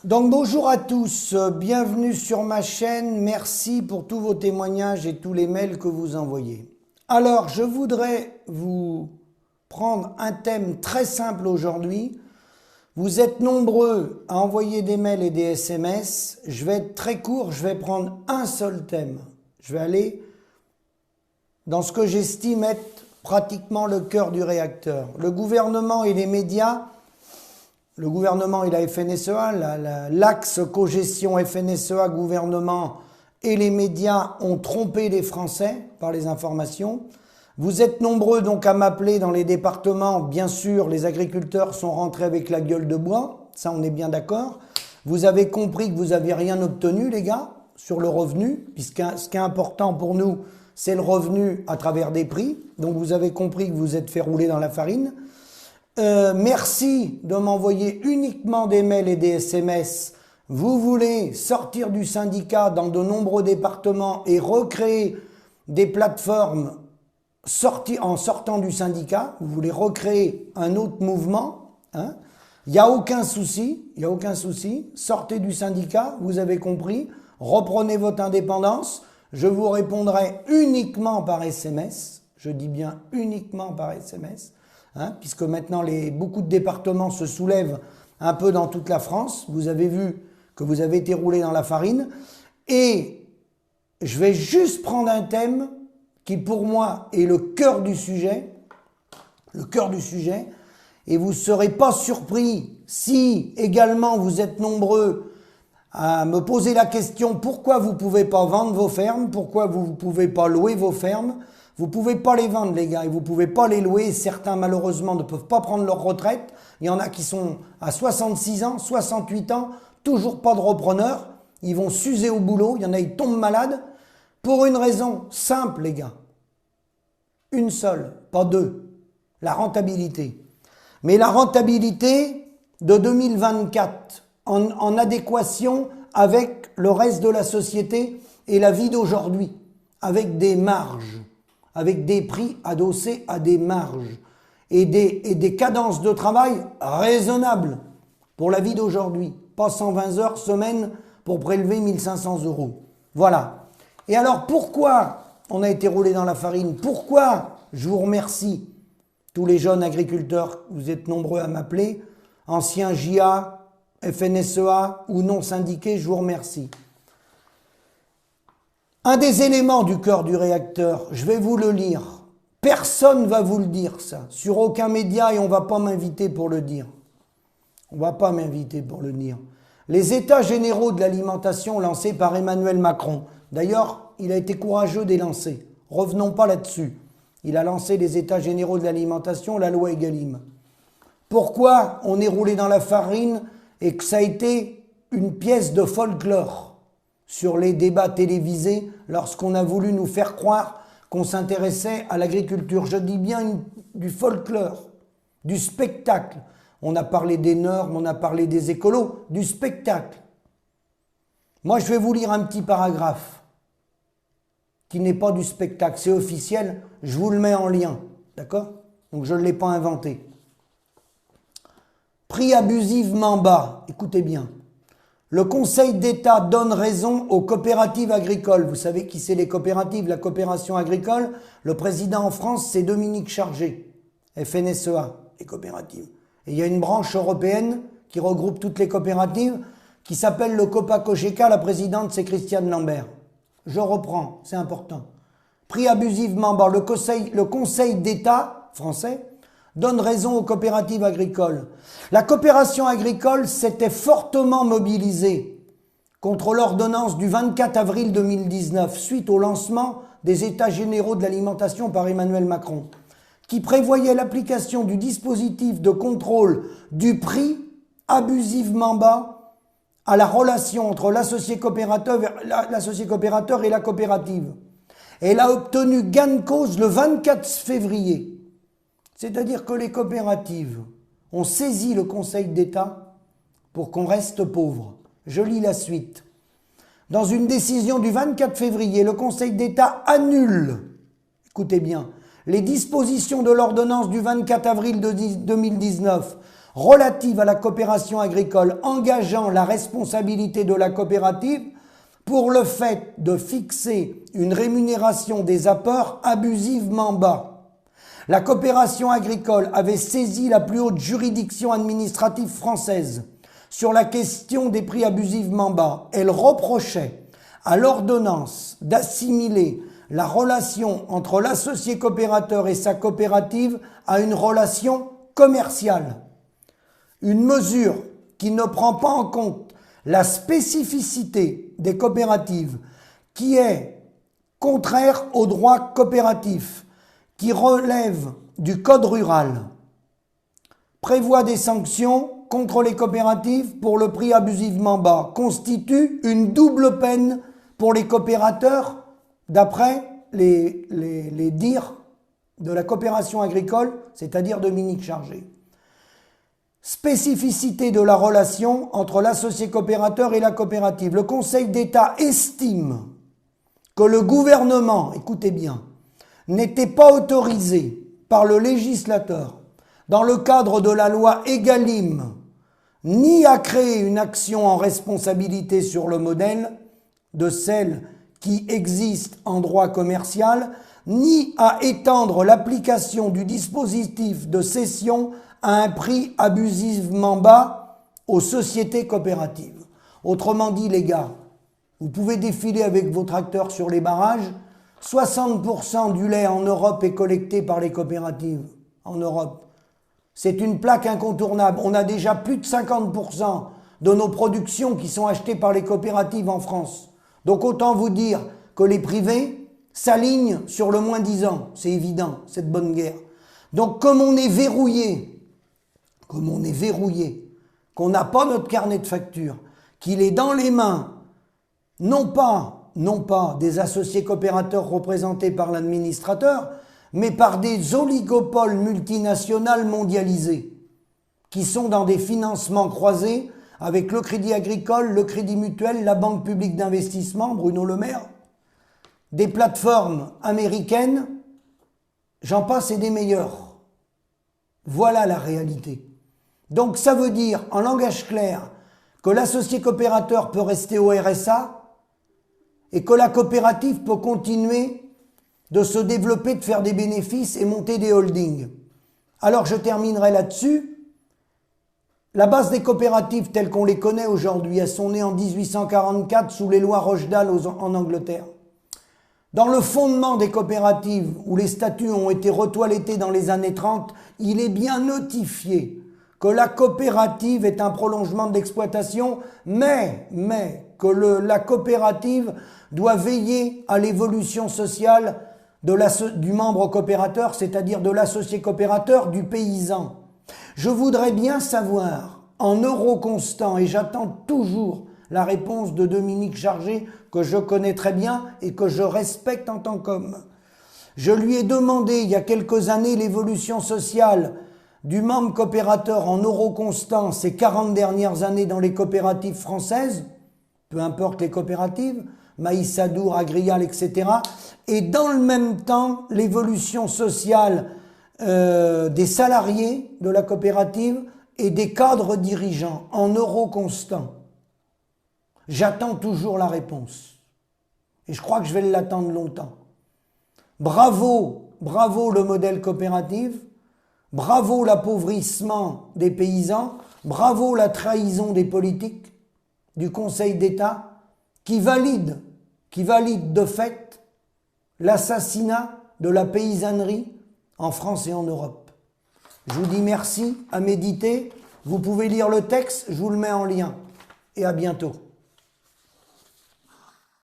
Donc bonjour à tous, bienvenue sur ma chaîne, merci pour tous vos témoignages et tous les mails que vous envoyez. Alors je voudrais vous prendre un thème très simple aujourd'hui. Vous êtes nombreux à envoyer des mails et des SMS, je vais être très court, je vais prendre un seul thème. Je vais aller dans ce que j'estime être pratiquement le cœur du réacteur. Le gouvernement et les médias. Le gouvernement et la FNSEA, l'axe cogestion FNSEA gouvernement et les médias ont trompé les Français par les informations. Vous êtes nombreux donc à m'appeler dans les départements. Bien sûr, les agriculteurs sont rentrés avec la gueule de bois, ça on est bien d'accord. Vous avez compris que vous n'avez rien obtenu les gars sur le revenu, puisque ce qui est important pour nous, c'est le revenu à travers des prix. Donc vous avez compris que vous êtes fait rouler dans la farine. Merci de m'envoyer uniquement des mails et des SMS. Vous voulez sortir du syndicat dans de nombreux départements et recréer des plateformes en sortant du syndicat. Vous voulez recréer un autre mouvement. Hein. Il n'y a aucun souci, sortez du syndicat, vous avez compris, reprenez votre indépendance. Je vous répondrai uniquement par SMS, je dis bien uniquement par SMS. Hein, puisque maintenant beaucoup de départements se soulèvent un peu dans toute la France. Vous avez vu que vous avez été roulé dans la farine. Et je vais juste prendre un thème qui pour moi est le cœur du sujet. Le cœur du sujet. Et vous ne serez pas surpris si également vous êtes nombreux à me poser la question pourquoi vous ne pouvez pas vendre vos fermes, pourquoi vous ne pouvez pas louer vos fermes. Vous ne pouvez pas les vendre les gars et vous ne pouvez pas les louer. Certains malheureusement ne peuvent pas prendre leur retraite. Il y en a qui sont à 66 ans, 68 ans, toujours pas de repreneur. Ils vont s'user au boulot, il y en a qui tombent malades. Pour une raison simple les gars. Une seule, pas deux. La rentabilité. Mais la rentabilité de 2024 en adéquation avec le reste de la société et la vie d'aujourd'hui. Avec des marges. Avec des prix adossés à des marges et des cadences de travail raisonnables pour la vie d'aujourd'hui. Pas 120 heures semaine pour prélever 1500 €. Voilà. Et alors pourquoi on a été roulé dans la farine? Pourquoi, je vous remercie, tous les jeunes agriculteurs, vous êtes nombreux à m'appeler, anciens JA, FNSEA ou non syndiqués, je vous remercie. Un des éléments du cœur du réacteur, je vais vous le lire. Personne ne va vous le dire ça, sur aucun média et on ne va pas m'inviter pour le dire. On ne va pas m'inviter pour le dire. Les états généraux de l'alimentation lancés par Emmanuel Macron. D'ailleurs, il a été courageux de les lancer. Revenons pas là-dessus. Il a lancé les états généraux de l'alimentation, la loi Egalim. Pourquoi on est roulé dans la farine et que ça a été une pièce de folklore sur les débats télévisés lorsqu'on a voulu nous faire croire qu'on s'intéressait à l'agriculture. Je dis bien du folklore, du spectacle. On a parlé des normes, on a parlé des écolos, du spectacle. Moi, je vais vous lire un petit paragraphe qui n'est pas du spectacle, c'est officiel, je vous le mets en lien, d'accord? Donc je ne l'ai pas inventé. Prix abusivement bas, écoutez bien. Le Conseil d'État donne raison aux coopératives agricoles. Vous savez qui c'est les coopératives, la coopération agricole? Le président en France, c'est Dominique Chargé, FNSEA, les coopératives. Et il y a une branche européenne qui regroupe toutes les coopératives qui s'appelle le COPA-COGECA, la présidente c'est Christiane Lambert. Je reprends, c'est important. Prix abusivement bas, le Conseil d'État français donne raison aux coopératives agricoles. La coopération agricole s'était fortement mobilisée contre l'ordonnance du 24 avril 2019 suite au lancement des États généraux de l'alimentation par Emmanuel Macron, qui prévoyait l'application du dispositif de contrôle du prix abusivement bas à la relation entre l'associé coopérateur et la coopérative. Elle a obtenu gain de cause le 24 février. C'est-à-dire que les coopératives ont saisi le Conseil d'État pour qu'on reste pauvre. Je lis la suite. Dans une décision du 24 février, le Conseil d'État annule, écoutez bien, les dispositions de l'ordonnance du 24 avril 2019 relative à la coopération agricole engageant la responsabilité de la coopérative pour le fait de fixer une rémunération des apports abusivement bas. La coopération agricole avait saisi la plus haute juridiction administrative française sur la question des prix abusivement bas. Elle reprochait à l'ordonnance d'assimiler la relation entre l'associé coopérateur et sa coopérative à une relation commerciale. Une mesure qui ne prend pas en compte la spécificité des coopératives, qui est contraire au droit coopératif, qui relève du code rural, prévoit des sanctions contre les coopératives pour le prix abusivement bas, constitue une double peine pour les coopérateurs, d'après les dires de la coopération agricole, c'est-à-dire Dominique Chargé. Spécificité de la relation entre l'associé coopérateur et la coopérative. Le Conseil d'État estime que le gouvernement, écoutez bien, n'était pas autorisé par le législateur, dans le cadre de la loi Egalim, ni à créer une action en responsabilité sur le modèle de celle qui existe en droit commercial, ni à étendre l'application du dispositif de cession à un prix abusivement bas aux sociétés coopératives. Autrement dit, les gars, vous pouvez défiler avec vos tracteurs sur les barrages, 60% du lait en Europe est collecté par les coopératives en Europe. C'est une plaque incontournable. On a déjà plus de 50% de nos productions qui sont achetées par les coopératives en France. Donc autant vous dire que les privés s'alignent sur le moins 10 ans. C'est évident, cette bonne guerre. Donc comme on est verrouillé, qu'on n'a pas notre carnet de factures, qu'il est dans les mains, non pas des associés coopérateurs représentés par l'administrateur, mais par des oligopoles multinationales mondialisés, qui sont dans des financements croisés avec le Crédit Agricole, le Crédit Mutuel, la Banque Publique d'Investissement, Bruno Le Maire, des plateformes américaines, j'en passe et des meilleures. Voilà la réalité. Donc ça veut dire, en langage clair, que l'associé coopérateur peut rester au RSA et que la coopérative peut continuer de se développer, de faire des bénéfices et monter des holdings. Alors je terminerai là-dessus. La base des coopératives telles qu'on les connaît aujourd'hui, elles sont nées en 1844 sous les lois Rochdale en Angleterre. Dans le fondement des coopératives, où les statuts ont été retoilettés dans les années 30, il est bien notifié que la coopérative est un prolongement de l'exploitation, mais que la coopérative doit veiller à l'évolution sociale du membre coopérateur, c'est-à-dire de l'associé coopérateur, du paysan. Je voudrais bien savoir, en euros constants, et j'attends toujours la réponse de Dominique Chargé, que je connais très bien et que je respecte en tant qu'homme. Je lui ai demandé il y a quelques années l'évolution sociale du membre coopérateur en euros constants ces 40 dernières années dans les coopératives françaises, peu importe les coopératives, Maïs Sadour, Agrial, etc. Et dans le même temps, l'évolution sociale des salariés de la coopérative et des cadres dirigeants en euros constants. J'attends toujours la réponse. Et je crois que je vais l'attendre longtemps. Bravo, bravo le modèle coopératif, bravo l'appauvrissement des paysans, bravo la trahison des politiques, du Conseil d'État, qui valide de fait l'assassinat de la paysannerie en France et en Europe. Je vous dis merci, à méditer. Vous pouvez lire le texte, je vous le mets en lien. Et à bientôt.